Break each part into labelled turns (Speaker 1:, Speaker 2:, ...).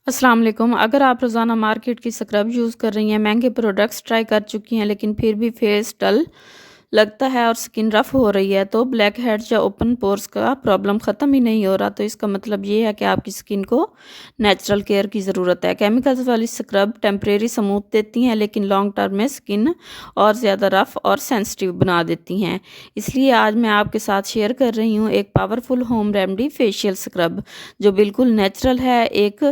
Speaker 1: अस्सलाम वालेकुम। अगर आप रोज़ाना मार्केट की स्क्रब यूज़ कर रही हैं, महंगे प्रोडक्ट्स ट्राई कर चुकी हैं लेकिन फिर भी फेस डल लगता है और स्किन रफ़ हो रही है, तो ब्लैक हेड्स या ओपन पोर्स का प्रॉब्लम ख़त्म ही नहीं हो रहा, तो इसका मतलब ये है कि आपकी स्किन को नेचुरल केयर की ज़रूरत है। केमिकल्स वाली स्क्रब टेम्परेरी स्मूथ देती हैं लेकिन लॉन्ग टर्म में स्किन और ज़्यादा रफ़ और सेंसिटिव बना देती हैं। इसलिए आज मैं आपके साथ शेयर कर रही हूँ एक powerful home remedy facial scrub, जो बिल्कुल नेचुरल है एक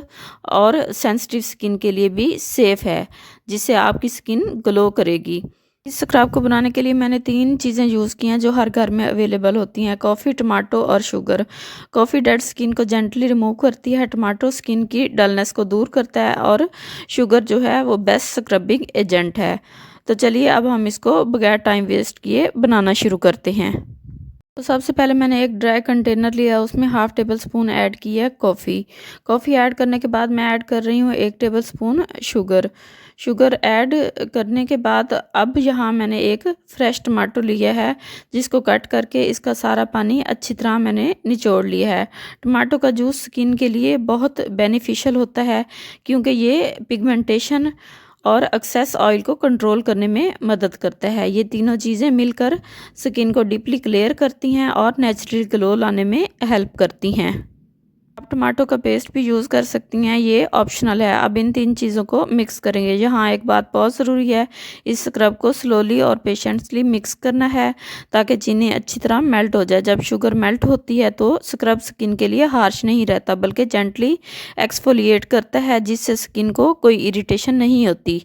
Speaker 1: और सेंसिटिव स्किन के लिए भी सेफ़ है, जिससे आपकी स्किन ग्लो करेगी। इस स्क्रब को बनाने के लिए मैंने 3 चीज़ें यूज़ की हैं जो हर घर में अवेलेबल होती हैं: कॉफ़ी, टमाटो और शुगर। कॉफ़ी डेड स्किन को जेंटली रिमूव करती है, टमाटो स्किन की डलनेस को दूर करता है और शुगर जो है वो बेस्ट स्क्रबिंग एजेंट है। तो चलिए अब हम इसको बगैर टाइम वेस्ट किए बनाना शुरू करते हैं। तो सबसे पहले मैंने एक ड्राई कंटेनर लिया, उसमें हाफ़ टेबल स्पून ऐड की है कॉफ़ी। कॉफ़ी ऐड करने के बाद मैं ऐड कर रही हूँ 1 table spoon sugar. Sugar add करने के बाद अब यहाँ मैंने एक फ्रेश टमाटो लिया है, जिसको कट करके इसका सारा पानी अच्छी तरह मैंने निचोड़ लिया है। टमाटो का जूस स्किन के लिए बहुत बेनिफिशियल होता है, क्योंकि ये पिगमेंटेशन और एक्सेस ऑयल को कंट्रोल करने में मदद करता है। ये तीनों चीज़ें मिलकर स्किन को डीपली क्लियर करती हैं और नेचुरल ग्लो लाने में हेल्प करती हैं। आप टमाटो का पेस्ट भी यूज़ कर सकती हैं, ये ऑप्शनल है। अब इन 3 चीज़ों को मिक्स करेंगे। यहाँ एक बात बहुत ज़रूरी है, इस स्क्रब को स्लोली और पेशेंटली मिक्स करना है ताकि चीनी अच्छी तरह मेल्ट हो जाए। जब शुगर मेल्ट होती है तो स्क्रब स्किन के लिए हार्श नहीं रहता, बल्कि जेंटली एक्सफोलिएट करता है, जिससे स्किन को कोई इरिटेशन नहीं होती।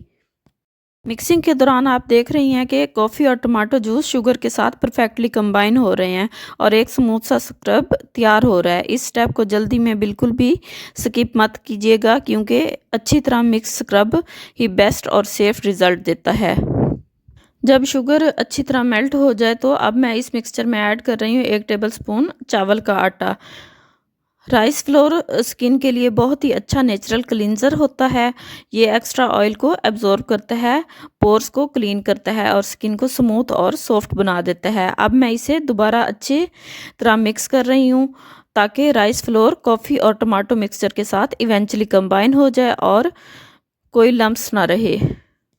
Speaker 1: मिक्सिंग के दौरान आप देख रही हैं कि कॉफ़ी और टमाटो जूस शुगर के साथ परफेक्टली कंबाइन हो रहे हैं और एक स्मूथ सा स्क्रब तैयार हो रहा है। इस स्टेप को जल्दी में बिल्कुल भी स्किप मत कीजिएगा, क्योंकि अच्छी तरह मिक्स स्क्रब ही बेस्ट और सेफ रिज़ल्ट देता है। जब शुगर अच्छी तरह मेल्ट हो जाए तो अब मैं इस मिक्सचर में ऐड कर रही हूँ 1 टेबल स्पून चावल का आटा। राइस फ्लोर स्किन के लिए बहुत ही अच्छा नेचुरल क्लींजर होता है। ये एक्स्ट्रा ऑयल को एब्जॉर्ब करता है, पोर्स को क्लीन करता है और स्किन को स्मूथ और सॉफ्ट बना देता है। अब मैं इसे दोबारा अच्छी तरह मिक्स कर रही हूँ ताकि राइस फ्लोर, कॉफ़ी और टमाटो मिक्सचर के साथ इवेंचुअली कंबाइन हो जाए और कोई लम्प्स ना रहे।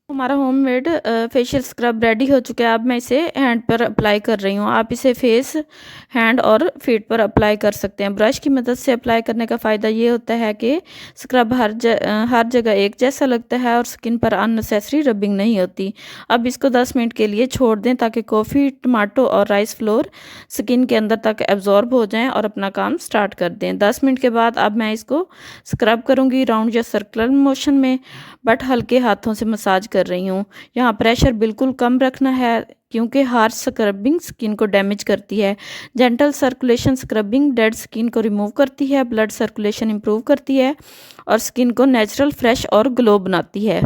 Speaker 1: हमारा होममेड फेशियल स्क्रब रेडी हो चुका है। अब मैं इसे हैंड पर अप्लाई कर रही हूँ। आप इसे फेस, हैंड और फीट पर अप्लाई कर सकते हैं। ब्रश की मदद से अप्लाई करने का फ़ायदा ये होता है कि स्क्रब हर जगह एक जैसा लगता है और स्किन पर अननेसेसरी रबिंग नहीं होती। अब इसको 10 मिनट के लिए छोड़ दें ताकि कॉफ़ी, टमाटो और राइस फ्लोर स्किन के अंदर तक एब्जॉर्ब हो जाएँ और अपना काम स्टार्ट कर दें। 10 मिनट के बाद अब मैं इसको स्क्रब करूँगी राउंड या सर्कुलर मोशन में, बट हल्के हाथों से मसाज कर रही हूँ। यहाँ प्रेशर बिल्कुल कम रखना है, क्योंकि हार्श स्क्रबिंग स्किन को डैमेज करती है। Gentle circulation scrubbing dead skin को रिमूव करती है, ब्लड सर्कुलेशन इंप्रूव करती है और स्किन को नेचुरल, फ्रेश और ग्लो बनाती है।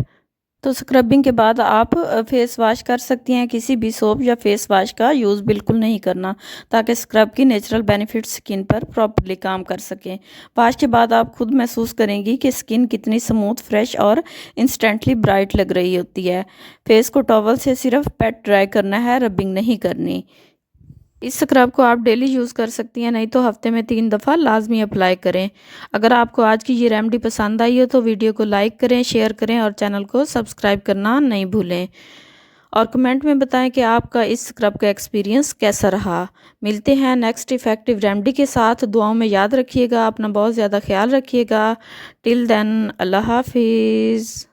Speaker 1: तो स्क्रबिंग के बाद आप फेस वॉश कर सकती हैं। किसी भी सोप या फेस वॉश का यूज़ बिल्कुल नहीं करना, ताकि स्क्रब की नेचुरल बेनिफिट्स स्किन पर प्रॉपर्ली काम कर सकें। वॉश के बाद आप खुद महसूस करेंगी कि स्किन कितनी स्मूथ, फ्रेश और इंस्टेंटली ब्राइट लग रही होती है। फेस को टॉवल से सिर्फ पैट ड्राई करना है, रबिंग नहीं करनी। इस स्क्रब को आप डेली यूज़ कर सकती हैं, नहीं तो हफ्ते में 3 दफ़ा लाजमी अप्लाई करें। अगर आपको आज की ये रेमेडी पसंद आई हो तो वीडियो को लाइक करें, शेयर करें और चैनल को सब्सक्राइब करना नहीं भूलें। और कमेंट में बताएं कि आपका इस स्क्रब का एक्सपीरियंस कैसा रहा। मिलते हैं नेक्स्ट इफ़ेक्टिव रेमेडी के साथ। दुआओं में याद रखिएगा, अपना बहुत ज़्यादा ख्याल रखिएगा। टिल देन, अल्लाह हाफिज़।